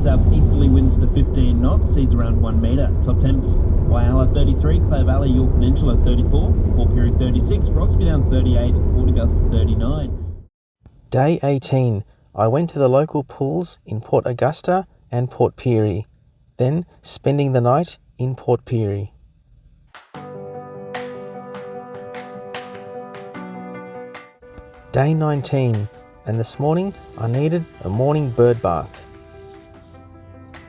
southeasterly winds to 15 knots, seas around 1 metre. Top temps, Whyalla 33, Clare Valley, Yorke Peninsula 34, Port Pirie 36, Roxby Downs 38, Port Augusta 39. Day 18. I went to the local pools in Port Augusta and Port Pirie, then spending the night in Port Pirie. Day 19, and this morning I needed a morning bird bath.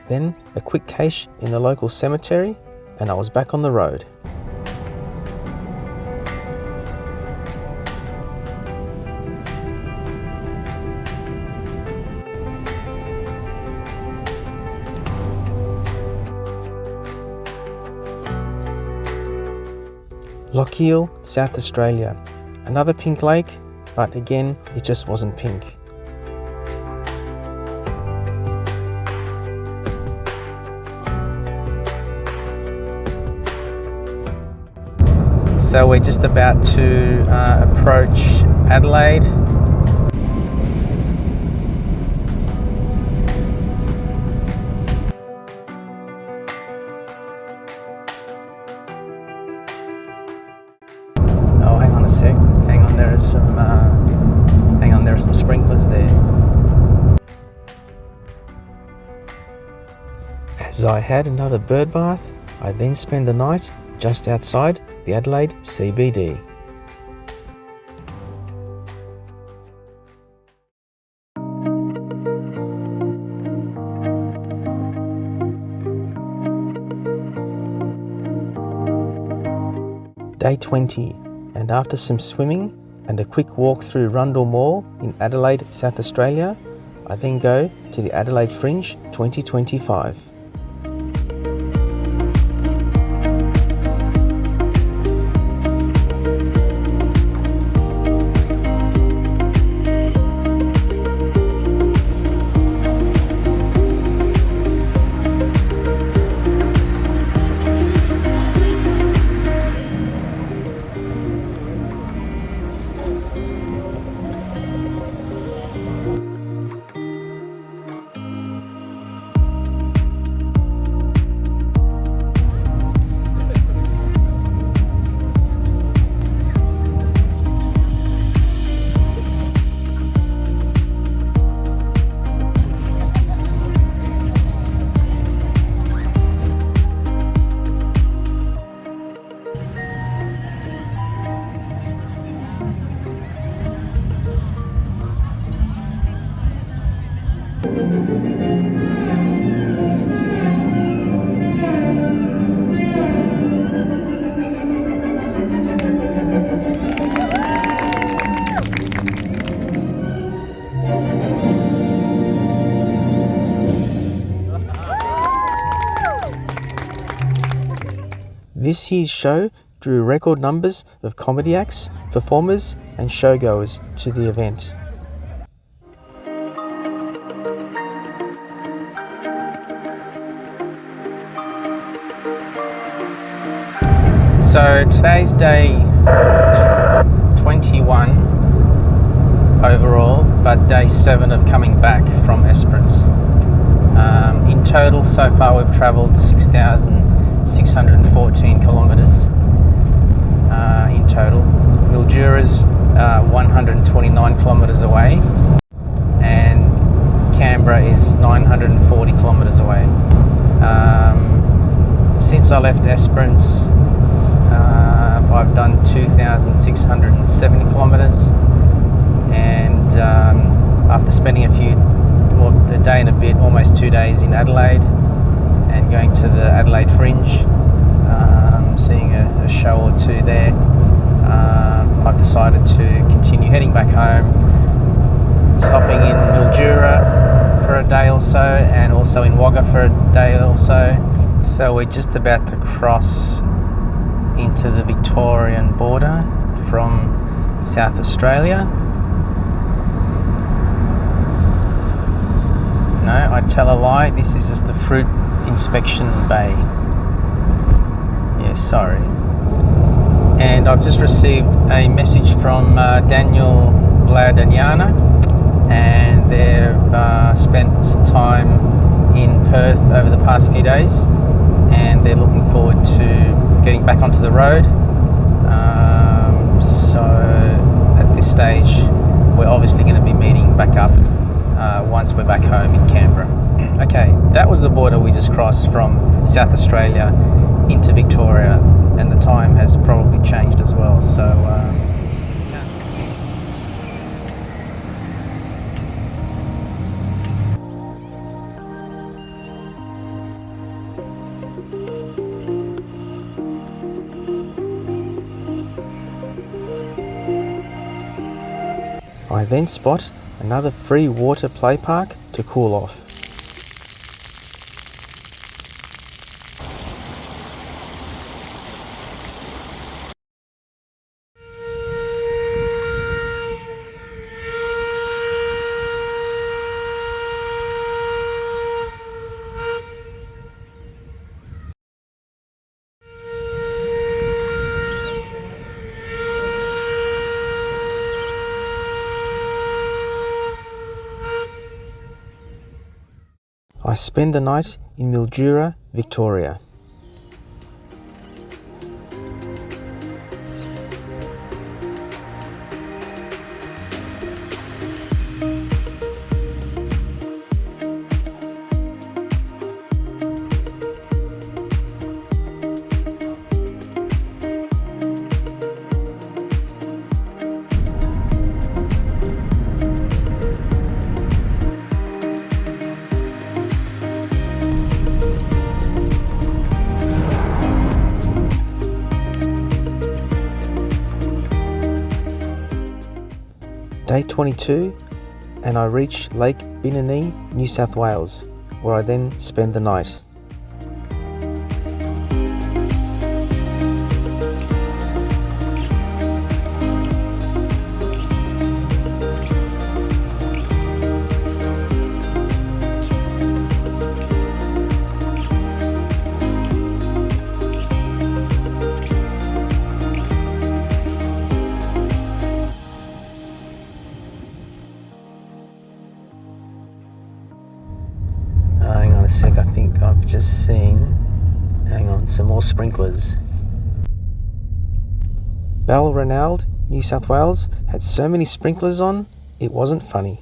Then a quick cache in the local cemetery and I was back on the road. Lochiel, South Australia. Another pink lake, but again, it just wasn't pink. So we're just about to approach Adelaide. Oh, hang on a sec. Hang on, there are some sprinklers there. As I had another bird bath, I then spent the night just outside the Adelaide CBD. Day 20, and after some swimming and a quick walk through Rundle Mall in Adelaide, South Australia, I then go to the Adelaide Fringe 2025. This year's show drew record numbers of comedy acts, performers and showgoers to the event. So today's day 21 overall, but day 7 of coming back from Esperance. In total, so far we've travelled 6,614 kilometres in total. Mildura's 129 kilometres away, and Canberra is 940 kilometres away. Since I left Esperance, I've done 2,670 kilometres, and after spending a day and a bit, almost 2 days in Adelaide, and going to the Adelaide Fringe, seeing a show or two there, I've decided to continue heading back home, stopping in Mildura for a day or so, and also in Wagga for a day or so. So we're just about to cross into the Victorian border from South Australia. No, I tell a lie, this is just the fruit inspection bay. Yeah, sorry. And I've just received a message from Daniel, Vlad and Yana, and they've spent some time in Perth over the past few days, and they're looking forward to getting back onto the road. So at this stage, we're obviously going to be meeting back up once we're back home in Canberra. Okay, that was the border we just crossed from South Australia into Victoria, and the time has probably changed as well. So I then spot another free water play park to cool off. I spend the night in Mildura, Victoria. Day 22, and I reach Lake Binini, New South Wales, where I then spend the night. Hang on a sec, I think I've just seen, hang on, some more sprinklers. Balranald, New South Wales had so many sprinklers on, it wasn't funny.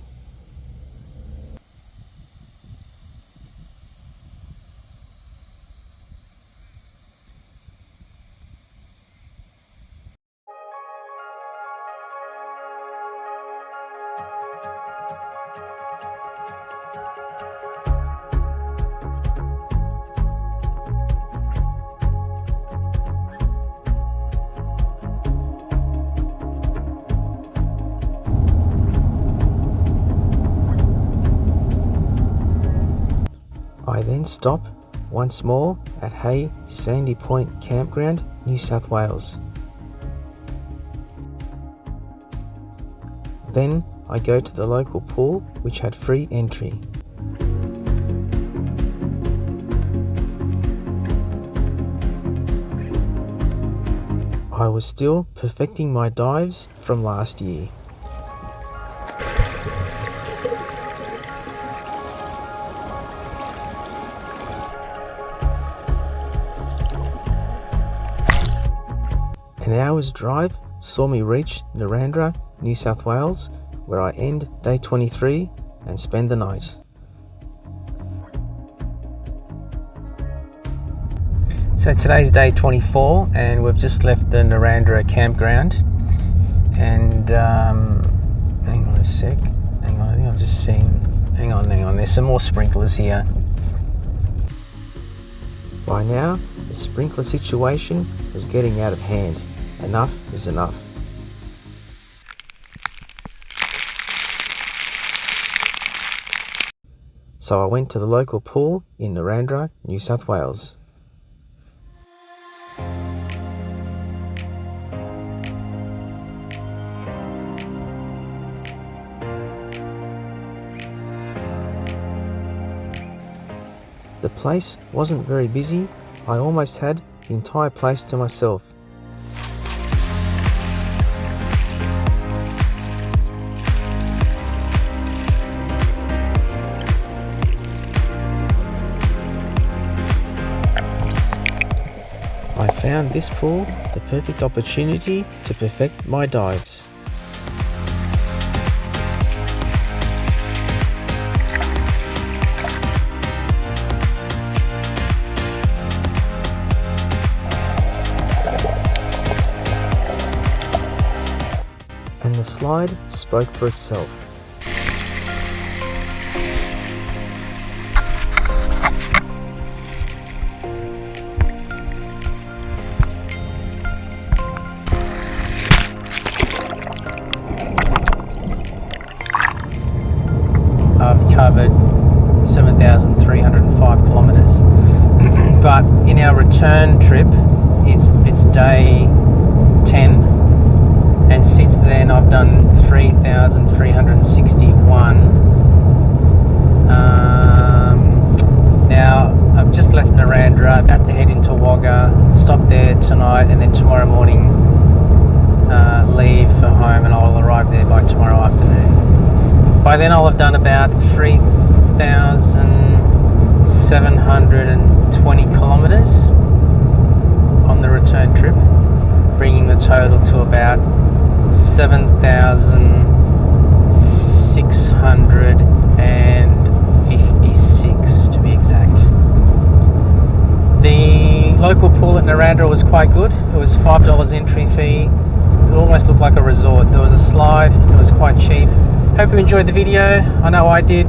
I then stop once more at Hay Sandy Point Campground, New South Wales. Then I go to the local pool, which had free entry. I was still perfecting my dives from last year. An hour's drive saw me reach Nullarbor, New South Wales, where I end day 23 and spend the night. So today's day 24, and we've just left the Nullarbor campground. And hang on a sec. Hang on, I think I've just seen. Hang on. There's some more sprinklers here. By now, the sprinkler situation was getting out of hand. Enough is enough. So I went to the local pool in Nullarbor, New South Wales. The place wasn't very busy. I almost had the entire place to myself. found this pool the perfect opportunity to perfect my dives. And the slide spoke for itself. I've covered 7,305 kilometers, but in our return trip, it's day 10, and since then I've done 3,361. Now I've just left Narrandera, about to head into Wagga, stop there tonight, and then tomorrow morning leave for home, and I'll arrive there by tomorrow afternoon. By then I'll have done about 3,720 kilometers on the return trip, bringing the total to about 7,656 to be exact. The local pool at Narrandera was quite good. It was $5 entry fee. It almost looked like a resort. There was a slide. It was quite cheap. Hope you enjoyed the video. I know I did.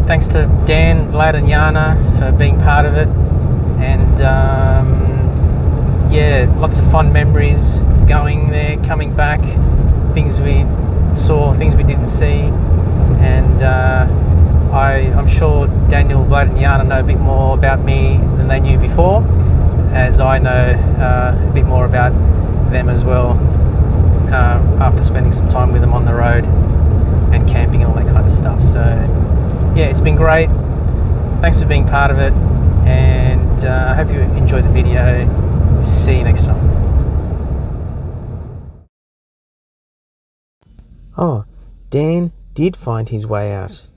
Thanks to Dan, Vlad and Yana for being part of it. And yeah, lots of fun memories going there, coming back, things we saw, things we didn't see. And I'm sure Daniel, Vlad and Yana know a bit more about me than they knew before, as I know a bit more about them as well after spending some time with them on the road and camping and all that kind of stuff. So yeah, it's been great. Thanks for being part of it, and I hope you enjoyed the video. See you next time. Oh, Dan did find his way out.